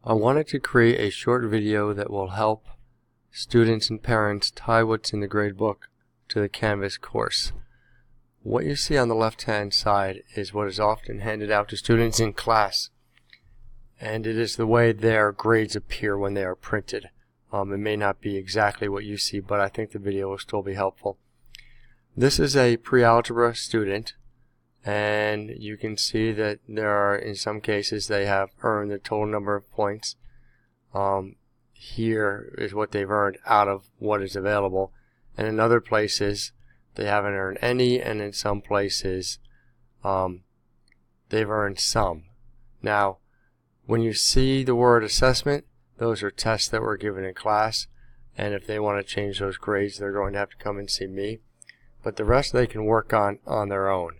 I wanted to create a short video that will help students and parents tie what's in the gradebook to the Canvas course. What you see on the left hand side is what is often handed out to students in class, and it is the way their grades appear when they are printed. It may not be exactly what you see, but I think the video will still be helpful. This is a pre-algebra student, and you can see that there are, in some cases, they have earned the total number of points. Here is what they've earned out of what is available, and in other places they haven't earned any, and in some places they've earned some. Now, when you see the word assessment, those are tests that were given in class, and if they want to change those grades, they're going to have to come and see me. But the rest they can work on their own.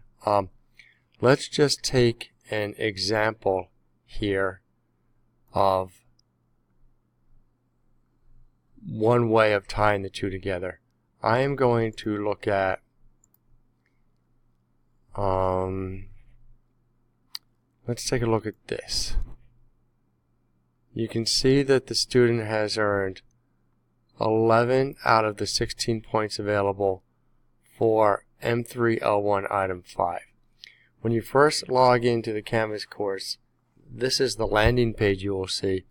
Let's just take an example here of one way of tying the two together. I am going to look at let's take a look at this. You can see that the student has earned 11 out of the 16 points available for M3L1 item 5. When you first log into the Canvas course, this is the landing page you will see,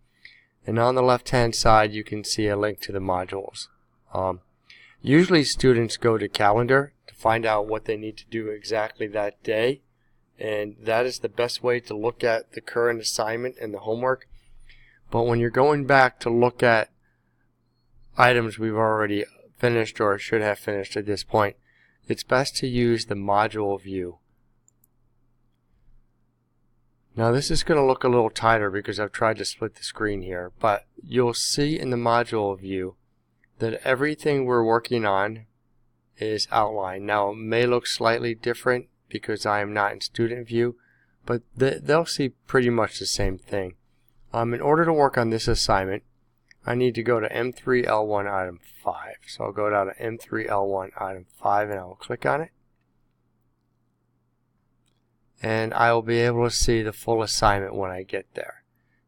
and on the left hand side you can see a link to the modules. Usually students go to calendar to find out what they need to do exactly that day, and that is the best way to look at the current assignment and the homework. But when you're going back to look at items we've already finished or should have finished at this point, it's best to use the module view. Now this is going to look a little tighter because I've tried to split the screen here, but you'll see in the module view that everything we're working on is outlined. Now it may look slightly different because I am not in student view, but they'll see pretty much the same thing. In order to work on this assignment, I need to go to M3L1 item 5. So I'll go down to M3L1 item 5 and I'll click on it. And I will be able to see the full assignment when I get there.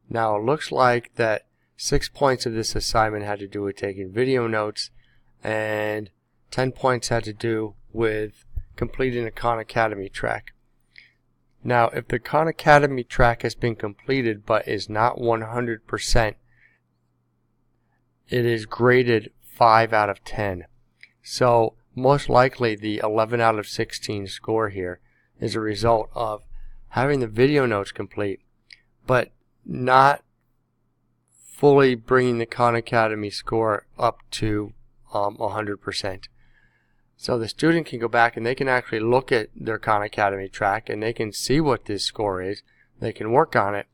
Now it looks like that 6 points of this assignment had to do with taking video notes, and 10 points had to do with completing a Khan Academy track. Now if the Khan Academy track has been completed but is not 100%, it is graded 5 out of 10. So most likely the 11 out of 16 score here is a result of having the video notes complete but not fully bringing the Khan Academy score up to 100%. So the student can go back and they can actually look at their Khan Academy track and they can see what this score is. They can work on it,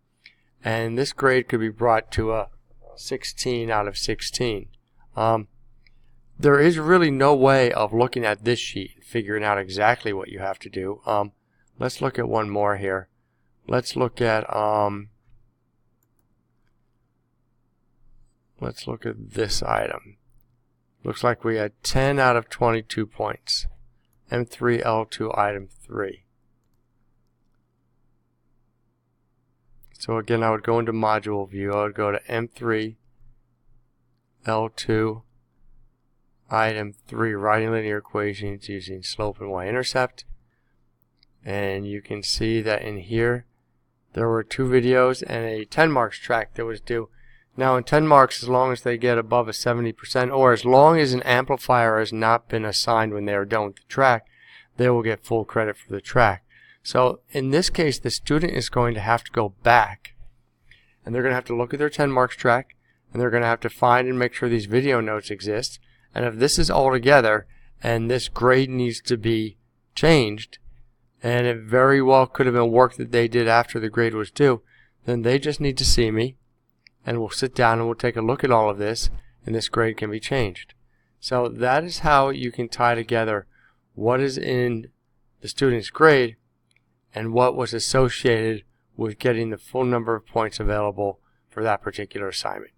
and this grade could be brought to a 16 out of 16. There is really no way of looking at this sheet and figuring out exactly what you have to do. Let's look at one more here. Let's look at this item. Looks like we had 10 out of 22 points. M3L2 item 3. So again, I would go into module view. I would go to M3L2 item 3, writing linear equations using slope and y-intercept. And you can see that in here there were 2 videos and a 10 marks track that was due. Now in 10 marks, as long as they get above a 70%, or as long as an amplifier has not been assigned when they are done with the track, they will get full credit for the track. So in this case, the student is going to have to go back, and they're going to have to look at their 10 marks track, and they're going to have to find and make sure these video notes exist. And if this is all together and this grade needs to be changed, and it very well could have been work that they did after the grade was due, then they just need to see me, and we'll sit down and we'll take a look at all of this, and this grade can be changed. So that is how you can tie together what is in the student's grade and what was associated with getting the full number of points available for that particular assignment.